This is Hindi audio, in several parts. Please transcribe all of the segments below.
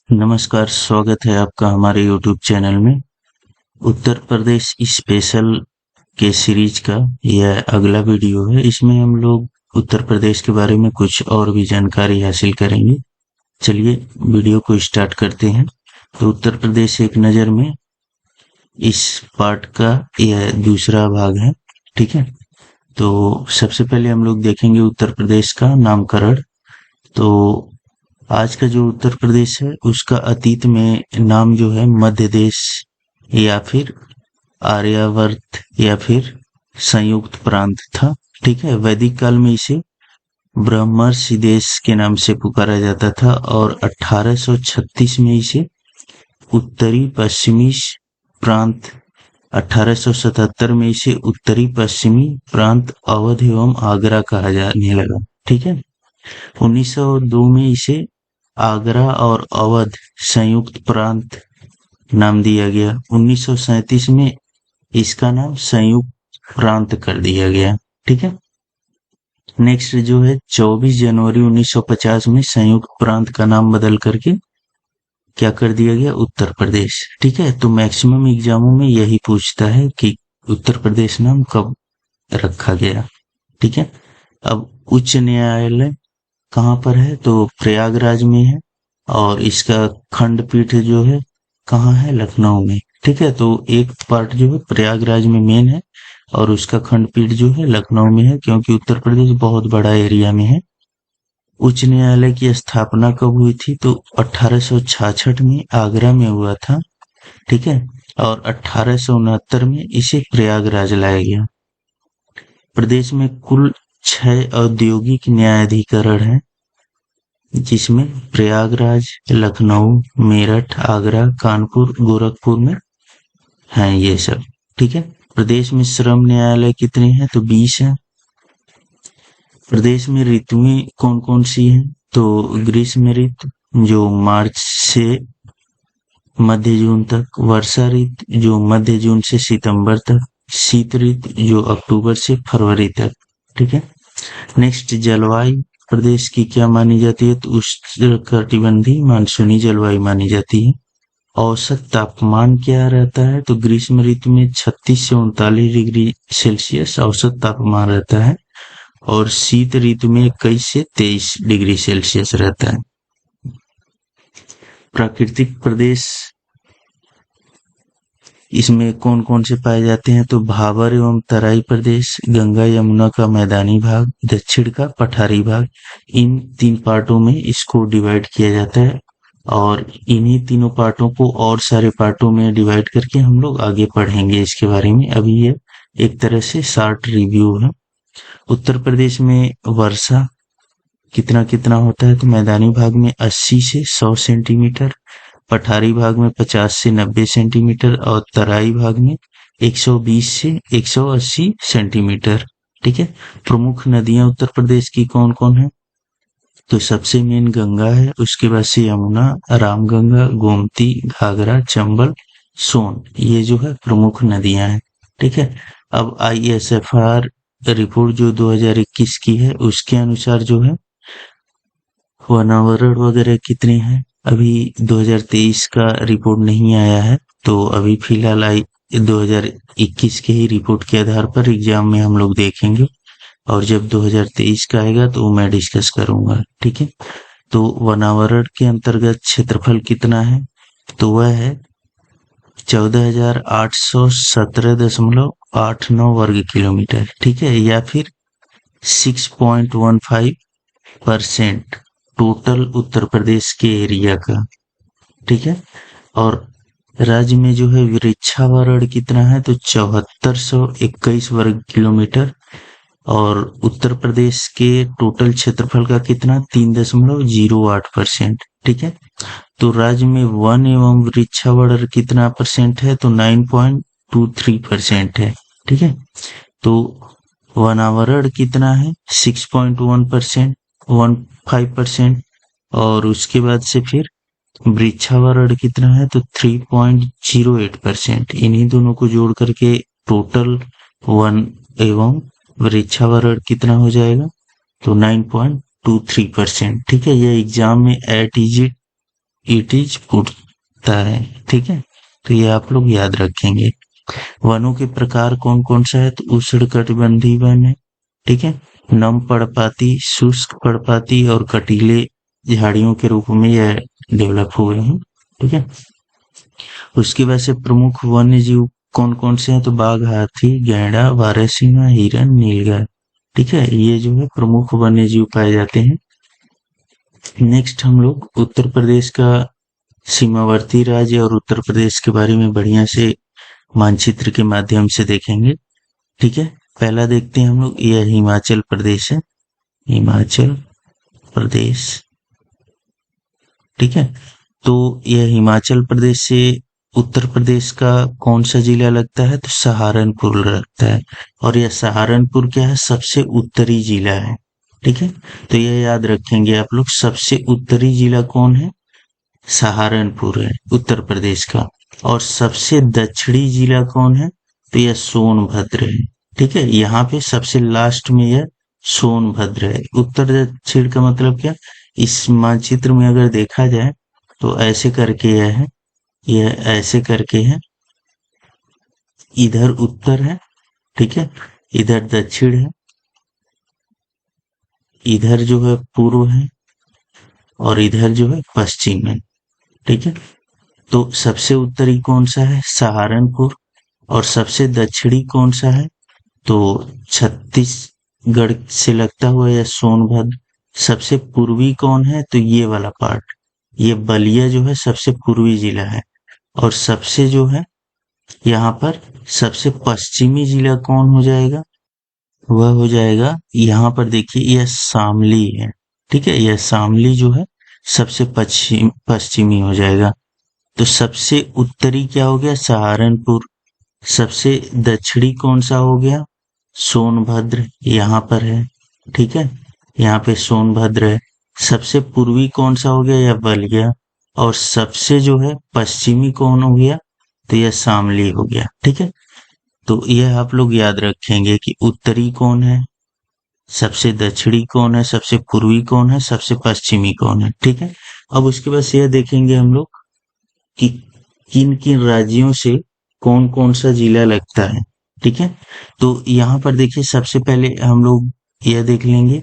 नमस्कार, स्वागत है आपका हमारे YouTube चैनल में। उत्तर प्रदेश स्पेशल के सीरीज का यह अगला वीडियो है। इसमें हम लोग उत्तर प्रदेश के बारे में कुछ और भी जानकारी हासिल करेंगे। चलिए वीडियो को स्टार्ट करते हैं। तो उत्तर प्रदेश एक नज़र में इस पार्ट का यह दूसरा भाग है। ठीक है, तो सबसे पहले हम लोग देखेंगे उत्तर प्रदेश का नामकरण। तो आज का जो उत्तर प्रदेश है उसका अतीत में नाम जो है मध्य देश या फिर आर्यावर्त या फिर संयुक्त प्रांत था। ठीक है, वैदिक काल में इसे ब्रह्मर्षि देश के नाम से पुकारा जाता था और 1836 में इसे उत्तरी पश्चिमी प्रांत 1877 में इसे उत्तरी पश्चिमी प्रांत अवध एवं आगरा कहा जाने लगा। ठीक है, 1902 में इसे आगरा और अवध संयुक्त प्रांत नाम दिया गया। 1937 में इसका नाम संयुक्त प्रांत कर दिया गया। ठीक है, नेक्स्ट जो है 24 जनवरी 1950 में संयुक्त प्रांत का नाम बदल करके क्या कर दिया गया, उत्तर प्रदेश। ठीक है, तो मैक्सिमम एग्जामों में यही पूछता है कि उत्तर प्रदेश नाम कब रखा गया। ठीक है, अब उच्च न्यायालय कहाँ पर है, तो प्रयागराज में है और इसका खंडपीठ जो है कहाँ है, लखनऊ में। ठीक है, तो एक पार्ट जो है प्रयागराज में मेन है और उसका खंडपीठ जो है लखनऊ में है, क्योंकि उत्तर प्रदेश बहुत बड़ा एरिया में है। उच्च न्यायालय की स्थापना कब हुई थी, तो 1866 में आगरा में हुआ था। ठीक है, और 1869 में इसे प्रयागराज लाया गया। प्रदेश में कुल 6 औद्योगिक न्यायाधिकरण हैं, जिसमें प्रयागराज, लखनऊ, मेरठ, आगरा, कानपुर, गोरखपुर में हैं ये सब। ठीक है, प्रदेश में श्रम न्यायालय कितने हैं, तो 20 हैं। प्रदेश में ऋतुएं कौन कौन सी हैं, तो ग्रीष्म ऋतु जो मार्च से मध्य जून तक, वर्षा ऋतु जो मध्य जून से सितंबर तक, शीत ऋतु जो अक्टूबर से फरवरी तक। ठीक है, नेक्स्ट जलवायु प्रदेश की क्या मानी जाती है, तो उष्णकटिबंधीय मानसूनी जलवायु मानी जाती है। औसत तापमान क्या रहता है, तो ग्रीष्म ऋतु में 36 से 39 डिग्री सेल्सियस औसत तापमान रहता है और शीत ऋतु में 21 से 23 डिग्री सेल्सियस रहता है। प्राकृतिक प्रदेश इसमें कौन कौन से पाए जाते हैं, तो भाबर एवं तराई प्रदेश, गंगा यमुना का मैदानी भाग, दक्षिण का पठारी भाग। इन 3 पार्टों में इसको डिवाइड किया जाता है और इन्हीं तीनों पार्टों को और सारे पार्टों में डिवाइड करके हम लोग आगे पढ़ेंगे इसके बारे में। अभी ये एक तरह से शॉर्ट रिव्यू है। उत्तर प्रदेश में वर्षा कितना कितना होता है, तो मैदानी भाग में 80 से 100 सेंटीमीटर, पठारी भाग में 50 से 90 सेंटीमीटर और तराई भाग में 120 से 180 सेंटीमीटर। ठीक है, प्रमुख नदियां उत्तर प्रदेश की कौन कौन है, तो सबसे मेन गंगा है, उसके बाद से यमुना, रामगंगा, गोमती, घाघरा, चंबल, सोन, ये जो है प्रमुख नदियां हैं। ठीक है, अब ISFR रिपोर्ट जो 2021 की है उसके अनुसार जो है वातावरण वगैरह कितने हैं, अभी 2023 का रिपोर्ट नहीं आया है, तो अभी फिलहाल 2021 के ही रिपोर्ट के आधार पर एग्जाम में हम लोग देखेंगे और जब 2023 का आएगा तो मैं डिस्कस करूंगा। ठीक है, तो वनावरण के अंतर्गत क्षेत्रफल कितना है, तो वह है 14,817.89 वर्ग किलोमीटर। ठीक है, या फिर 6.15% टोटल उत्तर प्रदेश के एरिया का। ठीक है, और राज्य में जो है वृक्षावरण कितना है, तो 7421 वर्ग किलोमीटर और उत्तर प्रदेश के टोटल क्षेत्रफल का कितना, 3.08%। ठीक है, तो राज्य में वन एवं वृक्षावरण कितना परसेंट है, तो 9.23% है। ठीक है, तो वनावरण कितना है, 6.1%, 15% और उसके बाद से फिर वृक्षावरण कितना है, तो 3.08%। इन्हीं दोनों को जोड़ करके टोटल वन एवं वृक्षावरण कितना हो जाएगा, तो 9.23%। ठीक है, यह एग्जाम में एट इजिट इट इज उड़ता है। ठीक है, तो ये आप लोग याद रखेंगे। वनों के प्रकार कौन कौन सा है, तो उष्णकटिबंधीय वन है। ठीक है, नम पर्णपाती, शुष्क पर्णपाती और कटीले झाड़ियों के रूप में यह डेवलप हुए हैं। ठीक है, उसके बाद से प्रमुख वन्य जीव कौन कौन से हैं, तो बाघ, हाथी, गैंडा, बारहसिंगा, हिरन, नीलगाय। ठीक है, ये जो है प्रमुख वन्य जीव पाए जाते हैं। नेक्स्ट हम लोग उत्तर प्रदेश का सीमावर्ती राज्य और उत्तर प्रदेश के बारे में बढ़िया से मानचित्र के माध्यम से देखेंगे। ठीक है, पहला देखते हैं हम लोग, यह हिमाचल प्रदेश है, हिमाचल प्रदेश। ठीक है, तो यह हिमाचल प्रदेश से उत्तर प्रदेश का कौन सा जिला लगता है, तो सहारनपुर लगता है। और यह सहारनपुर क्या है, सबसे उत्तरी जिला है। ठीक है, तो यह याद रखेंगे आप लोग, सबसे उत्तरी जिला कौन है, सहारनपुर है उत्तर प्रदेश का। और सबसे दक्षिणी जिला कौन है, तो यह सोनभद्र है। ठीक है, यहाँ पे सबसे लास्ट में यह सोनभद्र है। उत्तर दक्षिण का मतलब क्या, इस मानचित्र में अगर देखा जाए तो ऐसे करके यह है, यह ऐसे करके है, इधर उत्तर है। ठीक है, इधर दक्षिण है, इधर जो है पूर्व है, और इधर जो है पश्चिम है। ठीक है, तो सबसे उत्तरी कौन सा है, सहारनपुर। और सबसे दक्षिणी कौन सा है, तो छत्तीसगढ़ से लगता हुआ या सोनभद्र। सबसे पूर्वी कौन है, तो ये वाला पार्ट, ये बलिया जो है सबसे पूर्वी जिला है। और सबसे जो है यहाँ पर सबसे पश्चिमी जिला कौन हो जाएगा, वह हो जाएगा, यहाँ पर देखिए यह शामली है। ठीक है, यह शामली जो है सबसे पश्चिमी हो जाएगा। तो सबसे उत्तरी क्या हो गया, सहारनपुर। सबसे दक्षिणी कौन सा हो गया, सोनभद्र, यहाँ पर है। ठीक है, यहाँ पे सोनभद्र है। सबसे पूर्वी कौन सा हो गया, यह बलिया। और सबसे जो है पश्चिमी कौन हो गया, तो यह शामली हो गया। ठीक है, तो यह आप लोग याद रखेंगे कि उत्तरी कौन है, सबसे दक्षिणी कौन है, सबसे पूर्वी कौन है, सबसे पश्चिमी कौन है। ठीक है, अब उसके बाद यह देखेंगे हम लोग कि किन किन राज्यों से कौन कौन सा जिला लगता है। ठीक है, तो यहाँ पर देखिए सबसे पहले हम लोग यह देख लेंगे,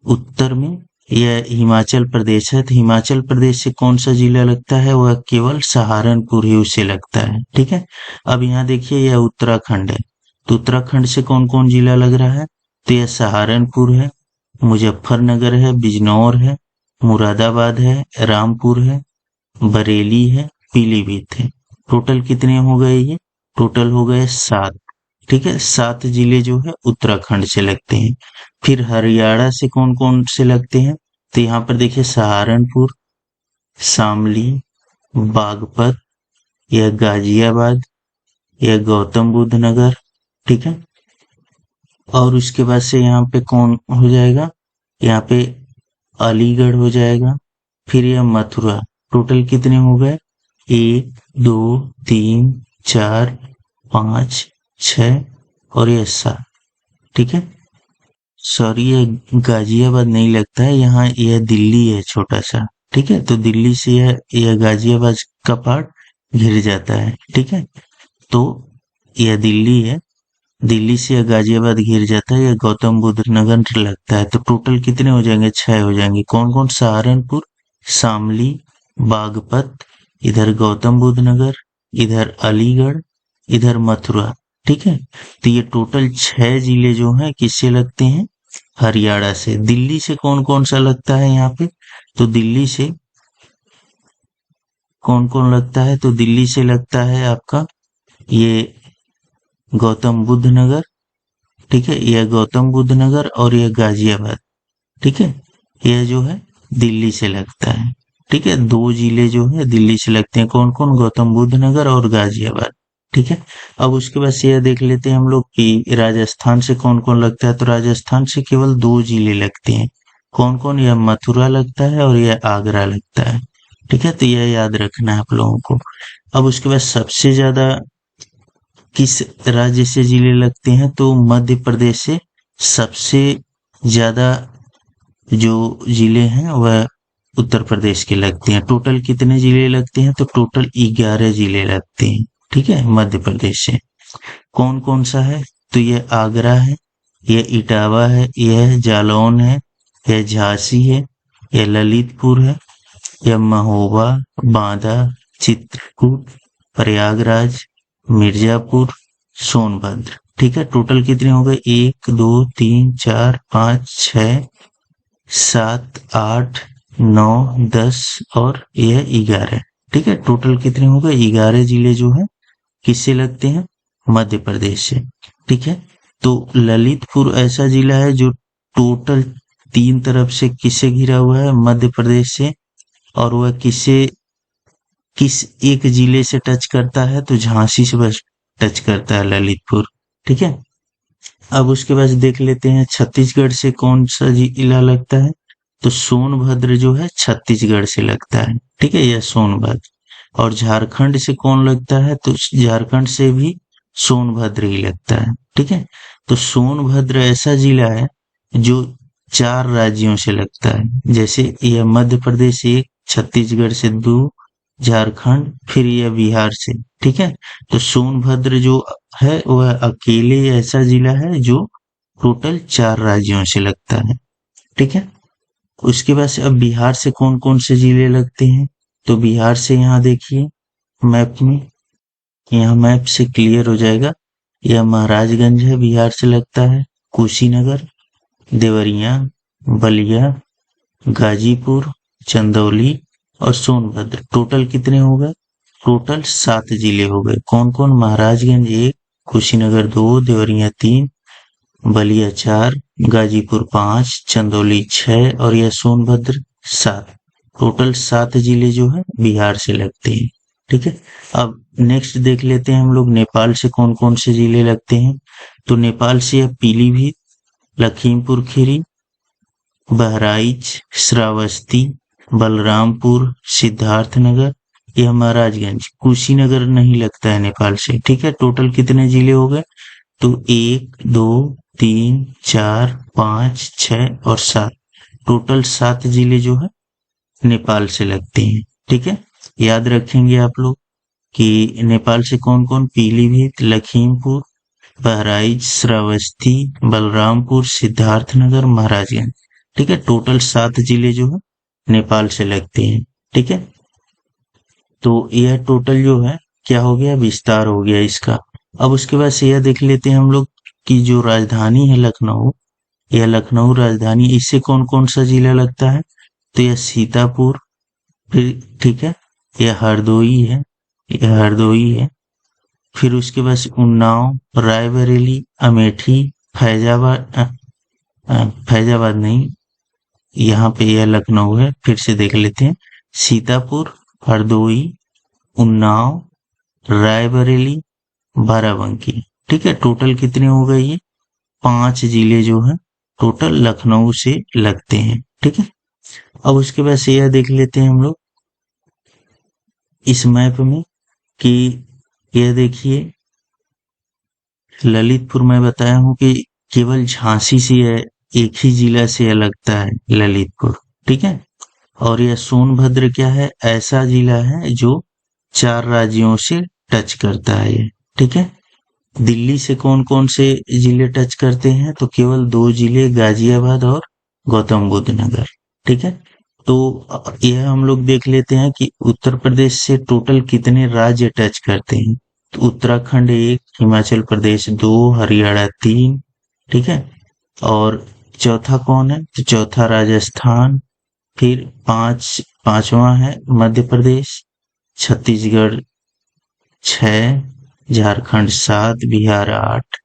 उत्तर में यह हिमाचल प्रदेश है, तो हिमाचल प्रदेश से कौन सा जिला लगता है, वह केवल सहारनपुर ही उसे लगता है। ठीक है, अब यहाँ देखिए यह उत्तराखंड है, तो उत्तराखंड से कौन कौन जिला लग रहा है, तो यह सहारनपुर है, मुजफ्फरनगर है, बिजनौर है, मुरादाबाद है, रामपुर है, बरेली है, पीलीभीत है। टोटल कितने हो गए, ये टोटल हो गए 7। ठीक है, 7 जिले जो है उत्तराखंड से लगते हैं। फिर हरियाणा से कौन कौन से लगते हैं, तो यहाँ पर देखिए सहारनपुर, शामली, बागपत, यह गाजियाबाद, यह गौतम बुद्ध नगर। ठीक है, और उसके बाद से यहाँ पे कौन हो जाएगा, यहाँ पे अलीगढ़ हो जाएगा। फिर यह मथुरा। टोटल कितने हो गए, 1 2 3 4 5 6 और यह 7। ठीक है, सॉरी ये गाजियाबाद नहीं लगता है, यहाँ यह दिल्ली है छोटा सा। ठीक है, तो दिल्ली से यह गाजियाबाद का पार्ट घिर जाता है। ठीक है, तो यह दिल्ली है, दिल्ली से यह गाजियाबाद घिर जाता है, यह गौतम बुद्ध नगर लगता है। तो टोटल कितने हो जाएंगे, 6 हो जाएंगे। कौन कौन, सहारनपुर, शामली, बागपत, इधर गौतम बुद्ध नगर, इधर अलीगढ़, इधर मथुरा। ठीक है, तो ये टोटल 6 जिले जो हैं किससे लगते हैं, हरियाणा से। दिल्ली से कौन कौन सा लगता है यहाँ पे, तो दिल्ली से कौन कौन लगता है, तो दिल्ली से लगता है आपका ये गौतम बुद्ध नगर। ठीक है, यह गौतम बुद्ध नगर और यह गाजियाबाद। ठीक है, यह जो है दिल्ली से लगता है। ठीक है, 2 जिले जो है दिल्ली से लगते हैं, कौन कौन, गौतम बुद्ध नगर और गाजियाबाद। ठीक है, अब उसके बाद से यह देख लेते हैं हम लोग कि राजस्थान से कौन कौन लगता है, तो राजस्थान से केवल 2 जिले लगते हैं। कौन कौन, यह मथुरा लगता है और यह आगरा लगता है। ठीक है, तो यह याद रखना है आप लोगों को। अब उसके बाद सबसे ज्यादा किस राज्य से जिले लगते हैं, तो मध्य प्रदेश से सबसे ज्यादा जो जिले हैं वह उत्तर प्रदेश के लगते हैं। टोटल कितने जिले लगते हैं? तो टोटल 11 जिले लगते हैं, ठीक है, मध्य प्रदेश से। कौन कौन सा है? तो ये आगरा है, ये इटावा है, यह जालौन है, यह झांसी है, यह ललितपुर है, यह महोबा, बांदा, चित्रकूट, प्रयागराज, मिर्जापुर, सोनभद्र। ठीक है, टोटल कितने हो गए? 1 2 3 4 5 6 7 8 9 10 और यह 11। ठीक है, टोटल कितने हो गए? 11 जिले जो है किससे लगते हैं? मध्य प्रदेश से। ठीक है, तो ललितपुर ऐसा जिला है जो टोटल 3 तरफ से किससे घिरा हुआ है? मध्य प्रदेश से। और वह किस एक जिले से टच करता है? तो झांसी से बस टच करता है ललितपुर। ठीक है, अब उसके बाद देख लेते हैं छत्तीसगढ़ से कौन सा जिला लगता है। तो सोनभद्र जो है छत्तीसगढ़ से लगता है। ठीक है, यह सोनभद्र। और झारखंड से कौन लगता है? तो झारखंड से भी सोनभद्र ही लगता है। ठीक है, तो सोनभद्र ऐसा जिला है जो 4 राज्यों से लगता है। जैसे यह मध्य प्रदेश से 1, छत्तीसगढ़ से 2, झारखंड, फिर यह बिहार से। ठीक है, तो सोनभद्र जो है वह अकेले ऐसा जिला है जो टोटल 4 राज्यों से लगता है। ठीक है, उसके बाद से अब बिहार से कौन कौन से जिले लगते हैं। तो बिहार से यहाँ देखिए मैप में, यहाँ मैप से क्लियर हो जाएगा। यह महाराजगंज है, बिहार से लगता है। कुशीनगर, देवरिया, बलिया, गाजीपुर, चंदौली और सोनभद्र। टोटल कितने हो गए? टोटल 7 जिले हो गए। कौन कौन? महाराजगंज 1, कुशीनगर 2, देवरिया 3, बलिया 4, गाजीपुर 5, चंदौली 6 और यह सोनभद्र 7। टोटल 7 जिले जो है बिहार से लगते हैं। ठीक है, अब नेक्स्ट देख लेते हैं हम लोग नेपाल से कौन कौन से जिले लगते हैं। तो नेपाल से यह पीलीभीत, लखीमपुर खीरी, बहराइच, श्रावस्ती, बलरामपुर, सिद्धार्थनगर, यह महाराजगंज। कुशीनगर नहीं लगता है नेपाल से। ठीक है, टोटल कितने जिले हो गए? तो 1 2 3 4 5 6 और 7। टोटल 7 जिले जो है नेपाल से लगते हैं। ठीक है, याद रखेंगे आप लोग कि नेपाल से कौन कौन? पीलीभीत, लखीमपुर, बहराइच, श्रावस्ती, बलरामपुर, सिद्धार्थनगर, महाराजगंज। ठीक है, टोटल 7 जिले जो है नेपाल से लगते हैं। ठीक है, तो यह टोटल जो है क्या हो गया? विस्तार हो गया इसका। अब उसके बाद से यह देख लेते हैं हम लोग कि जो राजधानी है लखनऊ, यह लखनऊ राजधानी, इससे कौन कौन सा जिला लगता है? तो यह सीतापुर, फिर ठीक है, यह हरदोई है, यह हरदोई है। फिर उसके बाद से उन्नाव, रायबरेली, अमेठी, फैजाबाद, फैजाबाद नहीं, यहाँ पे यह लखनऊ है। फिर से देख लेते हैं, सीतापुर, हरदोई, उन्नाव, रायबरेली, बाराबंकी। ठीक है, टोटल कितने हो गए? ये 5 जिले जो हैं टोटल लखनऊ से लगते हैं। ठीक है, अब उसके बाद से यह देख लेते हैं हम लोग इस मैप में कि यह देखिए ललितपुर मैं बताया हूं कि केवल झांसी से एक ही जिला से लगता है ललितपुर। ठीक है, और यह सोनभद्र क्या है? ऐसा जिला है जो 4 राज्यों से टच करता है ये। ठीक है, दिल्ली से कौन कौन से जिले टच करते हैं? तो केवल 2 जिले, गाजियाबाद और गौतम बुद्ध नगर। ठीक है, तो यह हम लोग देख लेते हैं कि उत्तर प्रदेश से टोटल कितने राज्य टच करते हैं। तो उत्तराखंड 1, हिमाचल प्रदेश 2, हरियाणा 3। ठीक है, और चौथा कौन है? तो चौथा राजस्थान, फिर पांचवा है मध्य प्रदेश, छत्तीसगढ़ 6, झारखंड 7, बिहार 8।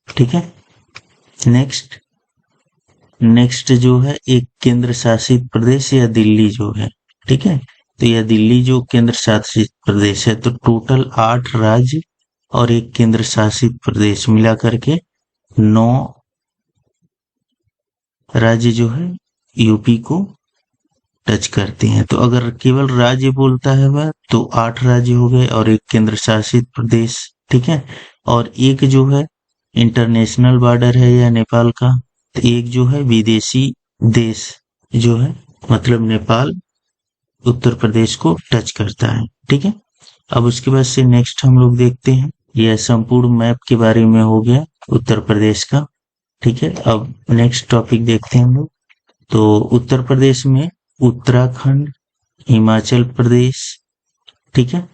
ठीक है, नेक्स्ट जो है एक केंद्र शासित प्रदेश या दिल्ली जो है। ठीक है, तो यह दिल्ली जो केंद्र शासित प्रदेश है। तो टोटल 8 राज्य और एक केंद्र शासित प्रदेश मिला करके 9 राज्य जो है यूपी को टच करते हैं। तो अगर केवल राज्य बोलता है वह तो 8 राज्य हो गए और एक केंद्र शासित प्रदेश। ठीक है, और एक जो है इंटरनेशनल बॉर्डर है या नेपाल का, तो एक जो है विदेशी देश जो है मतलब नेपाल उत्तर प्रदेश को टच करता है। ठीक है, अब उसके बाद से नेक्स्ट हम लोग देखते हैं, यह संपूर्ण मैप के बारे में हो गया उत्तर प्रदेश का। ठीक है, अब नेक्स्ट टॉपिक देखते हैं हम लोग। तो उत्तर प्रदेश में उत्तराखंड, हिमाचल प्रदेश, ठीक है,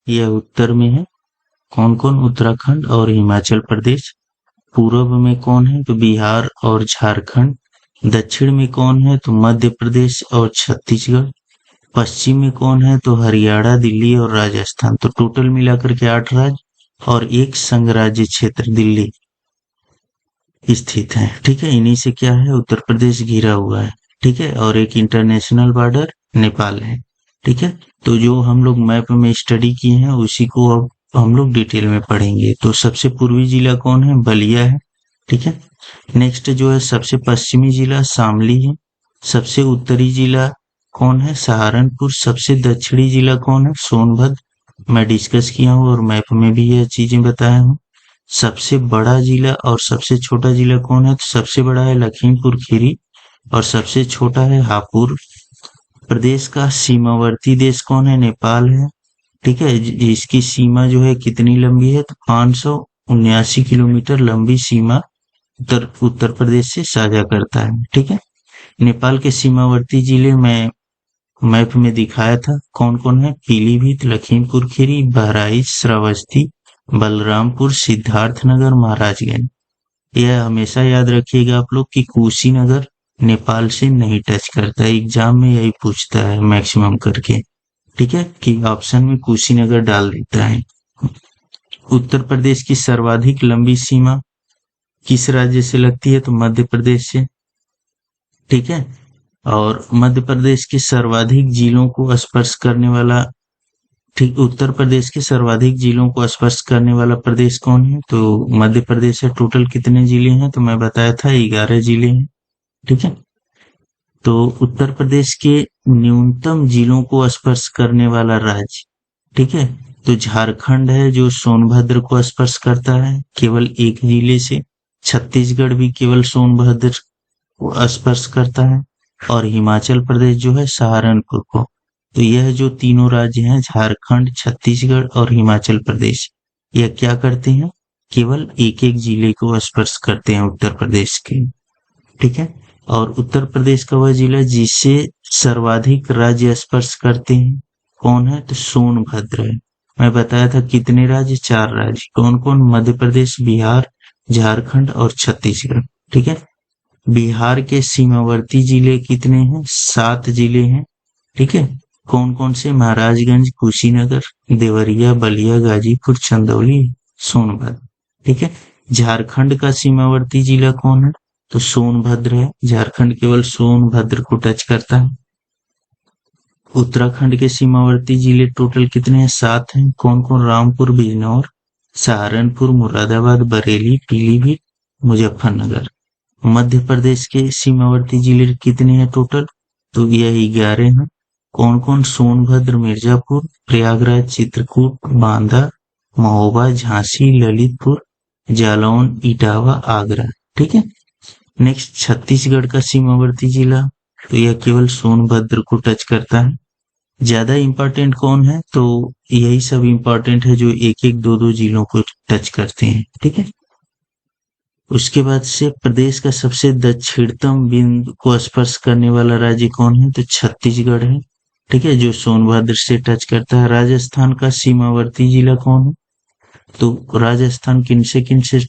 यह उत्तर में है। कौन कौन? उत्तराखंड और हिमाचल प्रदेश। पूर्व में कौन है? तो बिहार और झारखंड। दक्षिण में कौन है? तो मध्य प्रदेश और छत्तीसगढ़। पश्चिम में कौन है? तो हरियाणा, दिल्ली और राजस्थान। तो टोटल मिलाकर के 8 राज्य और एक संघ राज्य क्षेत्र दिल्ली स्थित है। ठीक है, इन्हीं से क्या है, उत्तर प्रदेश घिरा हुआ है। ठीक है, और एक इंटरनेशनल बॉर्डर नेपाल है। ठीक है, तो जो हम लोग मैप में स्टडी किए हैं उसी को अब हम लोग डिटेल में पढ़ेंगे। तो सबसे पूर्वी जिला कौन है? बलिया है। ठीक है, नेक्स्ट जो है सबसे पश्चिमी जिला शामली है। सबसे उत्तरी जिला कौन है? सहारनपुर। सबसे दक्षिणी जिला कौन है? सोनभद्र। मैं डिस्कस किया हूँ और मैप में भी यह चीजें बताया हूँ। सबसे बड़ा जिला और सबसे छोटा जिला कौन है? तो सबसे बड़ा है लखीमपुर खीरी और सबसे छोटा है हापुड़। प्रदेश का सीमावर्ती देश कौन है? नेपाल है। ठीक है, इसकी सीमा जो है कितनी लंबी है? तो 579 किलोमीटर लंबी सीमा उत्तर उत्तर प्रदेश से साझा करता है। ठीक है, नेपाल के सीमावर्ती जिले में मैप में दिखाया था कौन कौन है? पीलीभीत, लखीमपुर खीरी, बहराइच, श्रावस्ती, बलरामपुर, सिद्धार्थनगर, महाराजगंज। यह हमेशा याद रखिएगा आप लोग कि कुशीनगर नेपाल से नहीं टच करता है। एग्जाम में यही पूछता है मैक्सिमम करके। ठीक है, कि ऑप्शन में कुशीनगर डाल देता है। उत्तर प्रदेश की सर्वाधिक लंबी सीमा किस राज्य से लगती है? तो मध्य प्रदेश से। ठीक है, और मध्य प्रदेश के सर्वाधिक जिलों को स्पर्श करने वाला, ठीक, उत्तर प्रदेश के सर्वाधिक जिलों को स्पर्श करने वाला प्रदेश कौन है? तो मध्य प्रदेश है। टोटल कितने जिले हैं? तो मैं बताया था 11 जिले हैं। ठीक है, तो उत्तर प्रदेश के न्यूनतम जिलों को स्पर्श करने वाला राज्य, ठीक है, तो झारखंड है जो सोनभद्र को स्पर्श करता है केवल एक जिले से। छत्तीसगढ़ भी केवल सोनभद्र को स्पर्श करता है और हिमाचल प्रदेश जो है सहारनपुर को। तो यह जो तीनों राज्य हैं, झारखंड, छत्तीसगढ़ और हिमाचल प्रदेश, यह क्या करते हैं? केवल एक एक जिले को स्पर्श करते हैं उत्तर प्रदेश के। ठीक है, और उत्तर प्रदेश का वह जिला जिसे सर्वाधिक राज्य स्पर्श करते हैं कौन है? तो सोनभद्र है। मैं बताया था कितने राज्य? 4 राज्य। कौन कौन? मध्य प्रदेश, बिहार, झारखंड और छत्तीसगढ़। ठीक है, बिहार के सीमावर्ती जिले कितने हैं? 7 जिले हैं। ठीक है, कौन कौन से? महाराजगंज, कुशीनगर, देवरिया, बलिया, गाजीपुर, चंदौली, सोनभद्र। ठीक है, झारखंड का सीमावर्ती जिला कौन है? तो सोनभद्र है। झारखंड केवल सोनभद्र को टच करता है। उत्तराखंड के सीमावर्ती जिले टोटल कितने हैं? 7 हैं। कौन कौन? रामपुर, बिजनौर, सहारनपुर, मुरादाबाद, बरेली, पीलीभीत, मुजफ्फरनगर। मध्य प्रदेश के सीमावर्ती जिले कितने हैं टोटल? तो यह 11 हैं। कौन कौन? सोनभद्र, मिर्जापुर, प्रयागराज, चित्रकूट, बांदा, महोबा, झांसी, ललितपुर, जालौन, इटावा, आगरा। ठीक है, नेक्स्ट छत्तीसगढ़ का सीमावर्ती जिला, तो यह केवल सोनभद्र को टच करता है। ज्यादा इंपॉर्टेंट कौन है? तो यही सब इंपॉर्टेंट है जो एक एक दो दो जिलों को टच करते हैं। ठीक है, उसके बाद से प्रदेश का सबसे दक्षिणतम बिंदु को स्पर्श करने वाला राज्य कौन है? तो छत्तीसगढ़ है। ठीक है, जो सोनभद्र से टच करता है। राजस्थान का सीमावर्ती जिला कौन है? तो राजस्थान किन से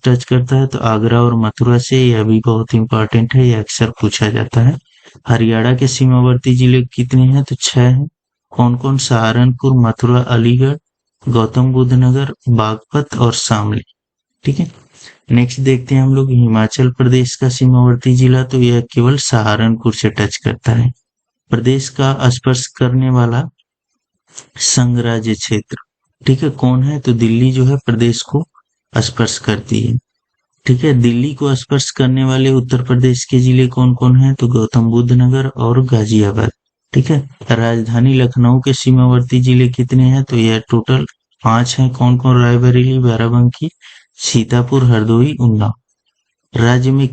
टच करता है? तो आगरा और मथुरा से। यह भी बहुत इंपॉर्टेंट है, यह अक्सर पूछा जाता है। हरियाणा के सीमावर्ती जिले कितने हैं? तो 6 हैं। कौन कौन? सहारनपुर, मथुरा, अलीगढ़, गौतम बुद्ध नगर, बागपत और शामली। ठीक है, नेक्स्ट देखते हैं हम लोग हिमाचल प्रदेश का सीमावर्ती जिला, तो यह केवल सहारनपुर से टच करता है। प्रदेश का स्पर्श करने वाला संघ राज्य क्षेत्र, ठीक है, कौन है? तो दिल्ली जो है प्रदेश को स्पर्श करती है। ठीक है, दिल्ली को स्पर्श करने वाले उत्तर प्रदेश के जिले कौन कौन है? तो गौतम बुद्ध नगर और गाजियाबाद। ठीक है, राजधानी लखनऊ के सीमावर्ती जिले कितने हैं? तो यह टोटल 5 हैं। कौन कौन? रायबरेली, बाराबंकी, सीतापुर, हरदोई, उन्नाव। राज्य में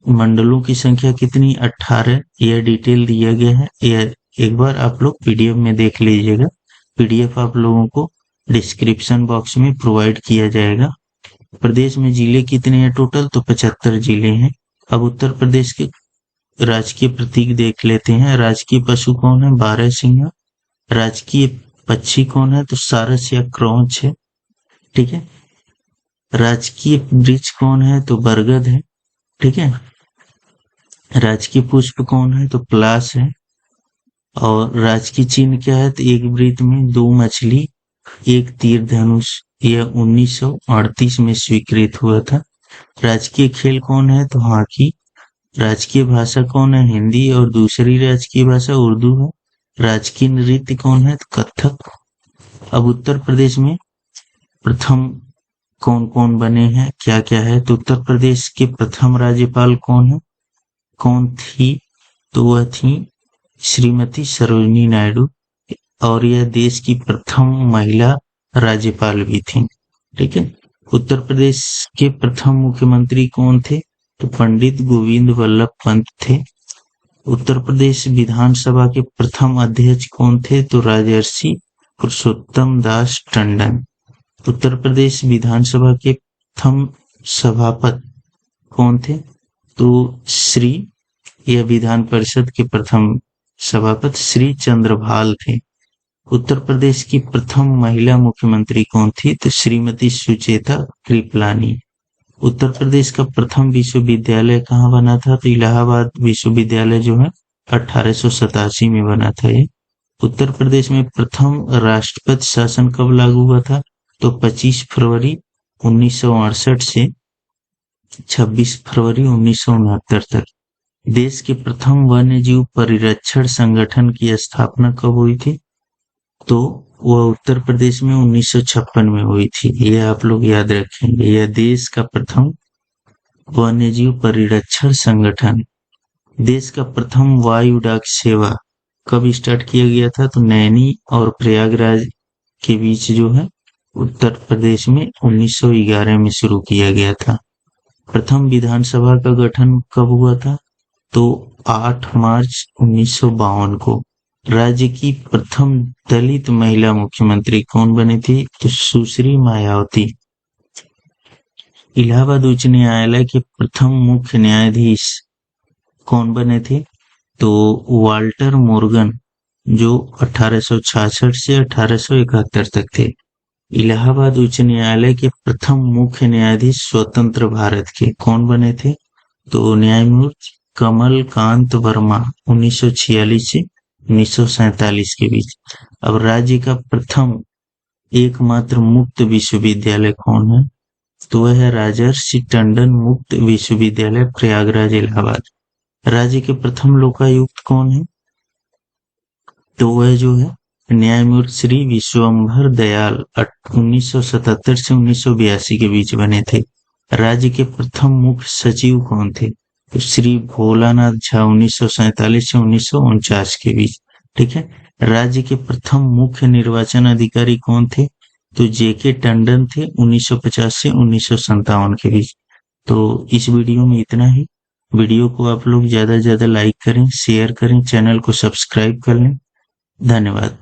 मंडलों की संख्या कितनी, 18। यह डिटेल दिया गया है, यह एक बार आप लोग पीडीएफ में देख लीजिएगा। पीडीएफ आप लोगों को डिस्क्रिप्शन बॉक्स में प्रोवाइड किया जाएगा। प्रदेश में जिले कितने हैं टोटल, तो 75 जिले हैं। अब उत्तर प्रदेश के राजकीय प्रतीक देख लेते हैं। राजकीय पशु कौन है, बारहसिंगा। राजकीय पक्षी कौन है, तो सारस या क्रौंच है। ठीक है। राजकीय वृक्ष कौन है, तो बरगद है। ठीक है। राजकीय पुष्प कौन है, तो पलाश है। और राजकीय चिन्ह क्या है, तो एक वृत्त में 2 मछली, एक तीर धनुष। यह 1938 में स्वीकृत हुआ था। राजकीय खेल कौन है, तो हॉकी। राजकीय भाषा कौन है, हिंदी। और दूसरी राजकीय भाषा उर्दू है। राजकीय नृत्य कौन है, तो कथक। अब उत्तर प्रदेश में प्रथम कौन कौन बने हैं, क्या क्या है, तो उत्तर प्रदेश के प्रथम राज्यपाल कौन थी, तो वह थी श्रीमती सरोजिनी नायडू। और यह देश की प्रथम महिला राज्यपाल भी थी। ठीक है। उत्तर प्रदेश के प्रथम मुख्यमंत्री कौन थे, तो पंडित गोविंद वल्लभ पंत थे। उत्तर प्रदेश विधानसभा के प्रथम अध्यक्ष कौन थे, तो राजर्षि पुरुषोत्तम दास टंडन। उत्तर प्रदेश विधानसभा के प्रथम सभापति कौन थे, तो यह विधान परिषद के प्रथम सभापति श्री चंद्रभाल थे। उत्तर प्रदेश की प्रथम महिला मुख्यमंत्री कौन थी, तो श्रीमती सुचेता कृपलानी। उत्तर प्रदेश का प्रथम विश्वविद्यालय कहाँ बना था, तो इलाहाबाद विश्वविद्यालय जो है 1887 में बना था ये। उत्तर प्रदेश में प्रथम राष्ट्रपति शासन कब लागू हुआ था, तो 25 फरवरी 1968 से 26 फरवरी 1969 तक। देश के प्रथम वन्य जीव परिरक्षण संगठन की स्थापना कब हुई थी, तो वह उत्तर प्रदेश में 1956 में हुई थी। यह आप लोग याद रखेंगे। यह देश का प्रथम वन्यजीव परिरक्षण संगठन। देश का प्रथम वायु डाक सेवा कब स्टार्ट किया गया था, तो नैनी और प्रयागराज के बीच जो है उत्तर प्रदेश में 1911 में शुरू किया गया था। प्रथम विधानसभा का गठन कब हुआ था, तो 8 मार्च 1952 को। राज्य की प्रथम दलित महिला मुख्यमंत्री कौन बनी थी, तो सुश्री मायावती। इलाहाबाद उच्च न्यायालय के प्रथम मुख्य न्यायाधीश कौन बने थे, तो वाल्टर मोर्गन, जो 1866 से 1871 तक थे। इलाहाबाद उच्च न्यायालय के प्रथम मुख्य न्यायाधीश स्वतंत्र भारत के कौन बने थे, तो न्यायमूर्ति कमल कांत वर्मा 1946 से 1947 के बीच। अब राज्य का प्रथम एकमात्र मुक्त विश्वविद्यालय कौन है, तो वह है राजर्षि टंडन मुक्त विश्वविद्यालय प्रयागराज इलाहाबाद। राज्य के प्रथम लोकायुक्त कौन है, तो वह जो है न्यायमूर्ति श्री विश्वंभर दयाल 1977 से 1982 के बीच बने थे। राज्य के प्रथम मुख्य सचिव कौन थे, तो श्री भोलानाथ झा 1947 से 1949 के बीच। ठीक है। राज्य के प्रथम मुख्य निर्वाचन अधिकारी कौन थे, तो जेके टंडन थे 1950 से 1957 के बीच। तो इस वीडियो में इतना ही। वीडियो को आप लोग ज्यादा से ज्यादा लाइक करें, शेयर करें, चैनल को सब्सक्राइब कर लें। धन्यवाद।